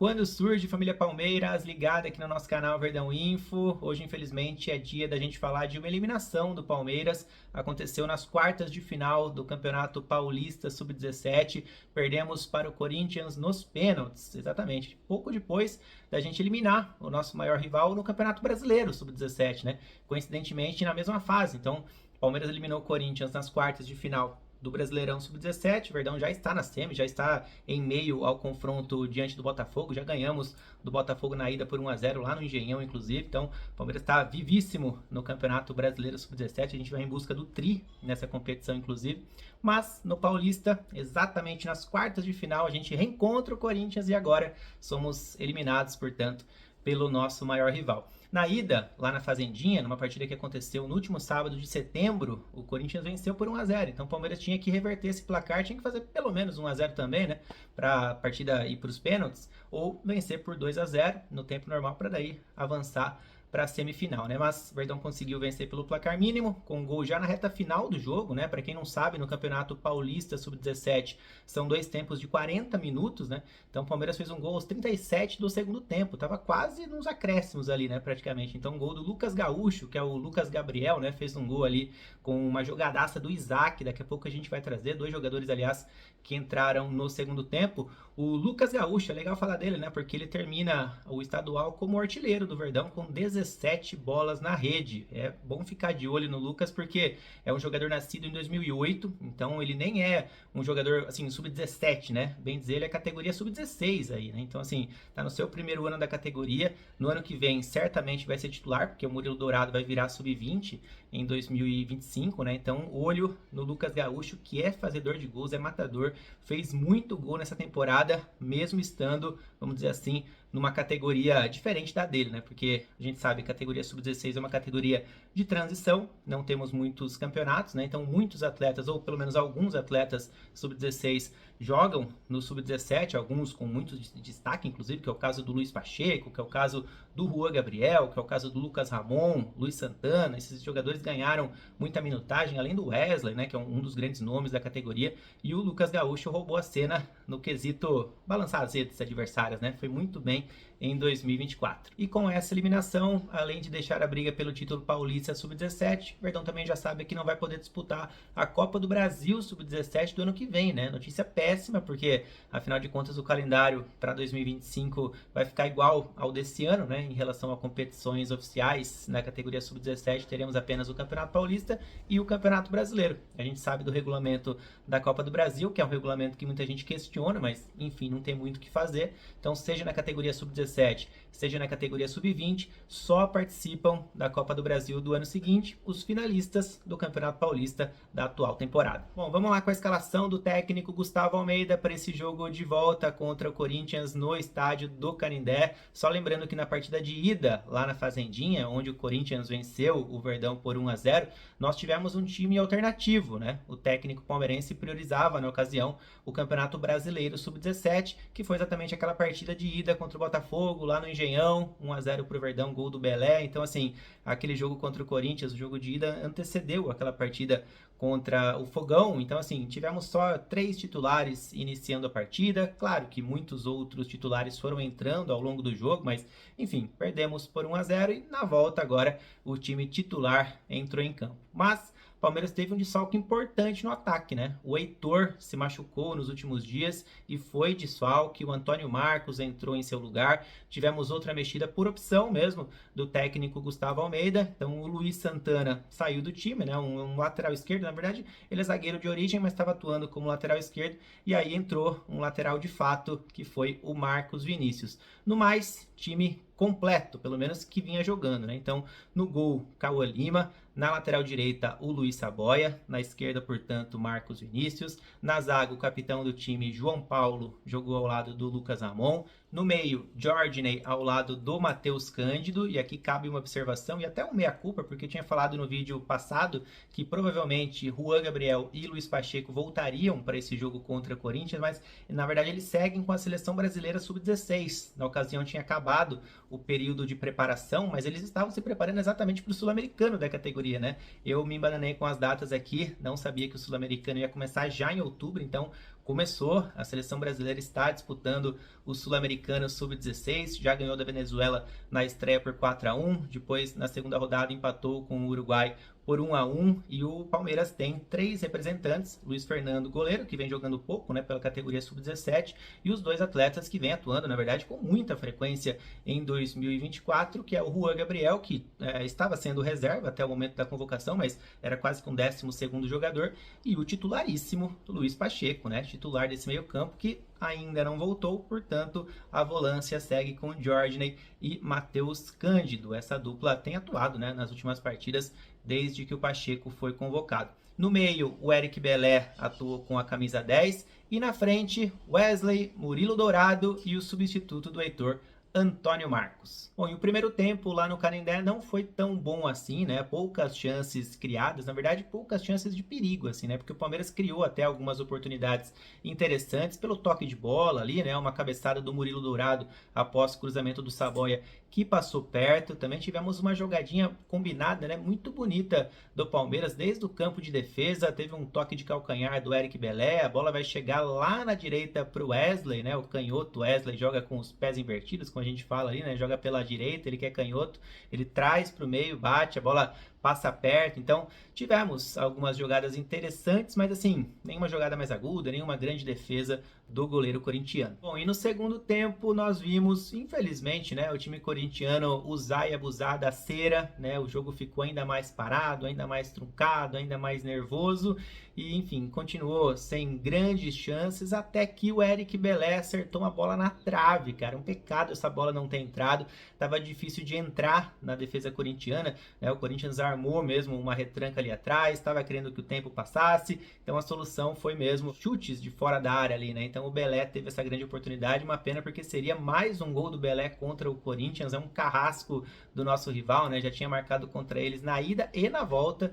Quando surge família Palmeiras, ligada aqui no nosso canal Verdão Info. Hoje, infelizmente, é dia da gente falar de uma eliminação do Palmeiras. Aconteceu nas quartas de final do Campeonato Paulista Sub-17. Perdemos para o Corinthians nos pênaltis, exatamente. Pouco depois da gente eliminar o nosso maior rival no Campeonato Brasileiro Sub-17, né? Coincidentemente, na mesma fase. Então, o Palmeiras eliminou o Corinthians nas quartas de final do Brasileirão Sub-17, o Verdão já está na semi, já está em meio ao confronto diante do Botafogo, já ganhamos do Botafogo na ida por 1-0 lá no Engenhão, inclusive, então o Palmeiras está vivíssimo no Campeonato Brasileiro Sub-17, a gente vai em busca do tri nessa competição, inclusive, mas no Paulista, exatamente nas quartas de final, a gente reencontra o Corinthians e agora somos eliminados, portanto, pelo nosso maior rival. Na ida, lá na Fazendinha, numa partida que aconteceu no último sábado de setembro, o Corinthians venceu por 1-0. Então o Palmeiras tinha que reverter esse placar, tinha que fazer pelo menos 1-0 também, né? Para a partida ir para os pênaltis, ou vencer por 2-0 no tempo normal, para daí avançar para a semifinal, né? Mas o Verdão conseguiu vencer pelo placar mínimo, com um gol já na reta final do jogo, né? Para quem não sabe, no Campeonato Paulista Sub-17 são 2 tempos de 40 minutos, né? Então o Palmeiras fez um gol aos 37 do segundo tempo, tava quase nos acréscimos ali, né? Praticamente. Então, um gol do Lucas Gaúcho, que é o Lucas Gabriel, né? Fez um gol ali com uma jogadaça do Isaac, daqui a pouco a gente vai trazer, 2 jogadores, aliás, que entraram no segundo tempo. O Lucas Gaúcho, é legal falar dele, né? Porque ele termina o estadual como artilheiro do Verdão com 17 bolas na rede. É bom ficar de olho no Lucas porque é um jogador nascido em 2008, então ele nem é um jogador, assim, sub-17, né? Bem dizer, ele é categoria sub-16 aí, né? Então, assim, tá no seu primeiro ano da categoria. No ano que vem, certamente vai ser titular, porque o Murilo Dourado vai virar sub-20 em 2025, né? Então, olho no Lucas Gaúcho, que é fazedor de gols, é matador, fez muito gol nessa temporada, mesmo estando, vamos dizer assim, numa categoria diferente da dele, né? Porque a gente sabe que a categoria sub-16 é uma categoria de transição, não temos muitos campeonatos, né? Então muitos atletas, ou pelo menos alguns atletas sub-16 jogam no sub-17, alguns com muito destaque, inclusive, que é o caso do Luiz Pacheco, que é o caso do Juan Gabriel, que é o caso do Lucas Ramon, Luiz Santana. Esses jogadores ganharam muita minutagem, além do Wesley, né, que é um dos grandes nomes da categoria, e o Lucas Gaúcho roubou a cena no quesito balançar as redes adversárias, né? Foi muito bem em 2024. E com essa eliminação, além de deixar a briga pelo título paulista sub-17, o Verdão também já sabe que não vai poder disputar a Copa do Brasil sub-17 do ano que vem, né? Notícia péssima, porque afinal de contas o calendário para 2025 vai ficar igual ao desse ano, né? Em relação a competições oficiais na categoria sub-17, teremos apenas o Campeonato Paulista e o Campeonato Brasileiro. A gente sabe do regulamento da Copa do Brasil, que é um regulamento que muita gente questiona, mas enfim, não tem muito o que fazer. Então, seja na categoria sub-17, seja na categoria sub-20, só participam da Copa do Brasil do ano seguinte os finalistas do Campeonato Paulista da atual temporada. Bom, vamos lá com a escalação do técnico Gustavo Almeida para esse jogo de volta contra o Corinthians no estádio do Canindé. Só lembrando que na partida de ida, lá na Fazendinha, onde o Corinthians venceu o Verdão por 1-0, nós tivemos um time alternativo, né? O técnico palmeirense priorizava, na ocasião, o Campeonato Brasileiro Sub-17, que foi exatamente aquela partida de ida contra o Botafogo, lá no Engenhão, 1-0 pro Verdão, gol do Belé. Então, assim, aquele jogo contra o Corinthians, o jogo de ida, antecedeu aquela partida contra o Fogão. Então, assim, tivemos só 3 titulares iniciando a partida. Claro que muitos outros titulares foram entrando ao longo do jogo, mas, enfim, perdemos por 1-0 e na volta agora o time titular entrou em campo. Mas o Palmeiras teve um desfalque importante no ataque, né? O Heitor se machucou nos últimos dias e foi desfalque. O Antônio Marcos entrou em seu lugar. Tivemos outra mexida por opção mesmo do técnico Gustavo Almeida. Então o Luiz Santana saiu do time, né? Um lateral esquerdo, na verdade ele é zagueiro de origem, mas estava atuando como lateral esquerdo. E aí entrou um lateral de fato, que foi o Marcos Vinícius. No mais, time completo, pelo menos que vinha jogando, né? Então, no gol, Cauã Lima, na lateral direita, o Luiz Saboia, na esquerda, portanto, Marcos Vinícius, na zaga, o capitão do time, João Paulo, jogou ao lado do Lucas Ramon, no meio, Jorginey ao lado do Matheus Cândido, e aqui cabe uma observação e até um meia-culpa, porque eu tinha falado no vídeo passado que provavelmente Juan Gabriel e Luiz Pacheco voltariam para esse jogo contra o Corinthians, mas na verdade eles seguem com a seleção brasileira sub-16. Na ocasião tinha acabado o período de preparação, mas eles estavam se preparando exatamente para o sul-americano da categoria, né? Eu me embananei com as datas aqui, não sabia que o sul-americano ia começar já em outubro, então começou, a seleção brasileira está disputando o Sul-Americano Sub-16, já ganhou da Venezuela na estreia por 4-1, depois na segunda rodada empatou com o Uruguai por 1-1, e o Palmeiras tem 3 representantes, Luiz Fernando, goleiro, que vem jogando pouco, né, pela categoria Sub-17, e os 2 atletas que vem atuando, na verdade, com muita frequência em 2024, que é o Juan Gabriel, que estava sendo reserva até o momento da convocação, mas era quase que um 12º jogador, e o titularíssimo Luiz Pacheco, né, titular desse meio campo, que ainda não voltou, portanto, a volância segue com Jorginho e Matheus Cândido. Essa dupla tem atuado, né, nas últimas partidas, desde que o Pacheco foi convocado. No meio, o Eric Belé atuou com a camisa 10, e na frente, Wesley, Murilo Dourado e o substituto do Heitor, Antônio Marcos. Bom, e o primeiro tempo lá no Canindé não foi tão bom assim, né? Poucas chances criadas, na verdade, poucas chances de perigo, assim, né? Porque o Palmeiras criou até algumas oportunidades interessantes pelo toque de bola ali, né? Uma cabeçada do Murilo Dourado após cruzamento do Saboia, que passou perto. Também tivemos uma jogadinha combinada, né? Muito bonita do Palmeiras, desde o campo de defesa. Teve um toque de calcanhar do Eric Belé, a bola vai chegar lá na direita para o Wesley, né? O canhoto Wesley joga com os pés invertidos, como a gente fala ali, né? Joga pela direita, ele que é canhoto, ele traz para o meio, bate, a bola passa perto. Então tivemos algumas jogadas interessantes, mas assim, nenhuma jogada mais aguda, nenhuma grande defesa do goleiro corintiano. Bom, e no segundo tempo nós vimos, infelizmente, né, o time corintiano usar e abusar da cera, né? O jogo ficou ainda mais parado, ainda mais truncado, ainda mais nervoso, e enfim, continuou sem grandes chances, até que o Eric Belé acertou uma bola na trave, cara. Um pecado essa bola não ter entrado, tava difícil de entrar na defesa corintiana, né? O Corinthians armou mesmo uma retranca ali atrás, estava querendo que o tempo passasse, então a solução foi mesmo chutes de fora da área ali, né? Então o Belé teve essa grande oportunidade, uma pena porque seria mais um gol do Belé contra o Corinthians, é um carrasco do nosso rival, né? Já tinha marcado contra eles na ida e na volta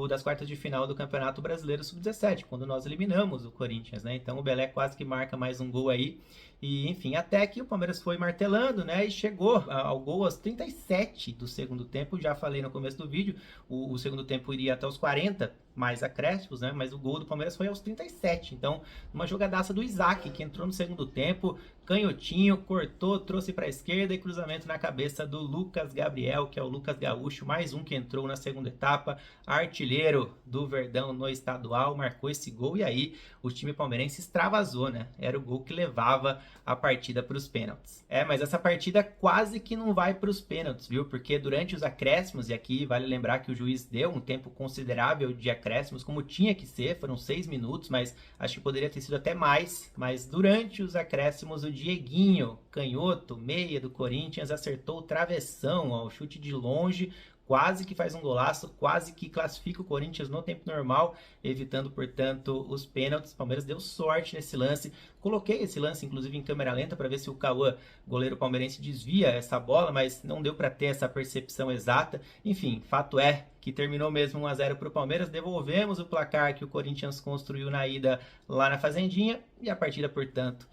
das quartas de final do Campeonato Brasileiro Sub-17, quando nós eliminamos o Corinthians, né? Então o Belé quase que marca mais um gol aí. E, enfim, até que o Palmeiras foi martelando, né? E chegou ao gol aos 37 do segundo tempo. Já falei no começo do vídeo, o segundo tempo iria até os 40, mais acréscimos, né? Mas o gol do Palmeiras foi aos 37. Então, uma jogadaça do Isaac, que entrou no segundo tempo, canhotinho, cortou, trouxe para a esquerda, e cruzamento na cabeça do Lucas Gabriel, que é o Lucas Gaúcho, mais um que entrou na segunda etapa, artilheiro do Verdão no estadual, marcou esse gol, e aí o time palmeirense extravasou, né? Era o gol que levava a partida para os pênaltis. Mas essa partida quase que não vai para os pênaltis, viu? Porque durante os acréscimos, e aqui vale lembrar que o juiz deu um tempo considerável de acréscimos, como tinha que ser, foram 6 minutos, mas acho que poderia ter sido até mais, mas durante os acréscimos, o Dieguinho, canhoto, meia do Corinthians, acertou o travessão, ó, o chute de longe, quase que faz um golaço, quase que classifica o Corinthians no tempo normal, evitando, portanto, os pênaltis. O Palmeiras deu sorte nesse lance. Coloquei esse lance, inclusive, em câmera lenta para ver se o Cauã, goleiro palmeirense, desvia essa bola, mas não deu para ter essa percepção exata. Enfim, fato é que terminou mesmo 1-0 para o Palmeiras. Devolvemos o placar que o Corinthians construiu na ida lá na Fazendinha, e a partida, portanto,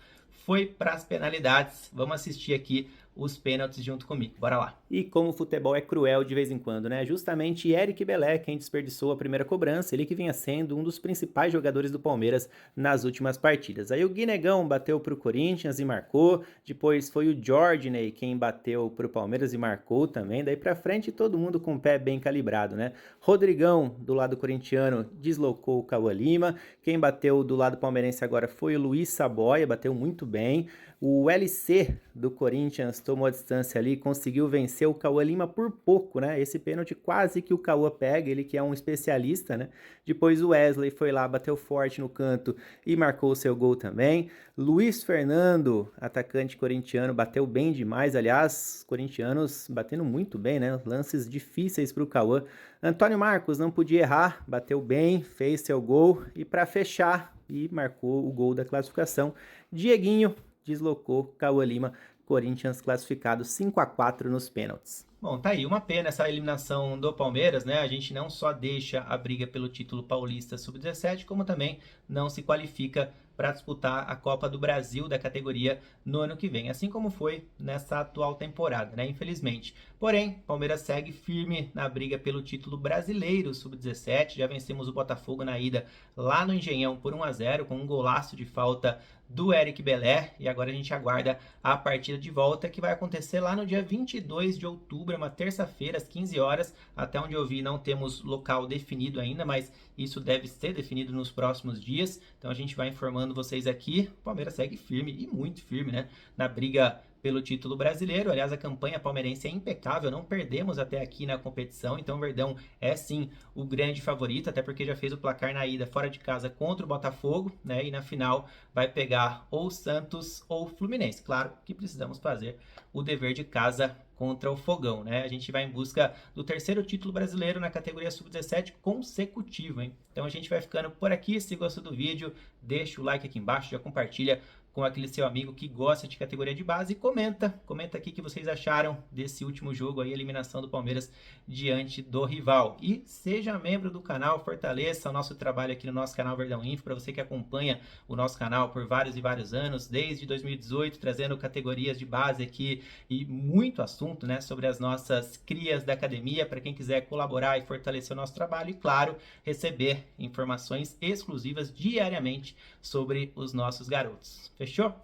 foi para as penalidades. Vamos assistir aqui os pênaltis junto comigo. Bora lá. E como o futebol é cruel de vez em quando, né? Justamente Eric Belé quem desperdiçou a primeira cobrança, ele que vinha sendo um dos principais jogadores do Palmeiras nas últimas partidas. Aí o Guinegão bateu pro Corinthians e marcou, depois foi o Jorginho quem bateu pro Palmeiras e marcou também, daí pra frente todo mundo com o pé bem calibrado, né? Rodrigão, do lado corintiano, deslocou o Cauã Lima, quem bateu do lado palmeirense agora foi o Luiz Saboia, bateu muito bem. O LC do Corinthians tomou a distância ali, conseguiu vencer o Cauã Lima por pouco, né? Esse pênalti quase que o Cauã pega, ele que é um especialista, né? Depois o Wesley foi lá, bateu forte no canto e marcou o seu gol também. Luiz Fernando, atacante corintiano, bateu bem demais, aliás, corintianos batendo muito bem, né? Lances difíceis para o Cauã. Antônio Marcos não podia errar, bateu bem, fez seu gol e para fechar, e marcou o gol da classificação, Dieguinho deslocou Cauã Lima, Corinthians classificado 5-4 nos pênaltis. Bom, tá aí, uma pena essa eliminação do Palmeiras, né? A gente não só deixa a briga pelo título paulista sub-17, como também não se qualifica para disputar a Copa do Brasil da categoria no ano que vem, assim como foi nessa atual temporada, né? Infelizmente. Porém, Palmeiras segue firme na briga pelo título brasileiro sub-17, já vencemos o Botafogo na ida lá no Engenhão por 1-0, com um golaço de falta do Eric Belé, e agora a gente aguarda a partida de volta, que vai acontecer lá no dia 22 de outubro, uma terça-feira, às 15 horas. Até onde eu vi, não temos local definido ainda, mas isso deve ser definido nos próximos dias. Então a gente vai informando vocês aqui. O Palmeiras segue firme, e muito firme, né, na briga pelo título brasileiro. Aliás, a campanha palmeirense é impecável, não perdemos até aqui na competição, então o Verdão é sim o grande favorito, até porque já fez o placar na ida fora de casa contra o Botafogo, né? E na final vai pegar ou Santos ou Fluminense. Claro que precisamos fazer o dever de casa contra o Fogão, né? A gente vai em busca do terceiro título brasileiro na categoria sub-17 consecutivo, hein? Então a gente vai ficando por aqui. Se gostou do vídeo, deixa o like aqui embaixo, já compartilha com aquele seu amigo que gosta de categoria de base e comenta aqui o que vocês acharam desse último jogo aí, eliminação do Palmeiras diante do rival. E seja membro do canal, fortaleça o nosso trabalho aqui no nosso canal Verdão Info, para você que acompanha o nosso canal por vários e vários anos, desde 2018, trazendo categorias de base aqui e muito assunto, né, sobre as nossas crias da academia, para quem quiser colaborar e fortalecer o nosso trabalho e, claro, receber informações exclusivas diariamente sobre os nossos garotos. Fechou?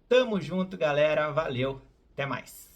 Tamo junto, galera. Valeu. Até mais.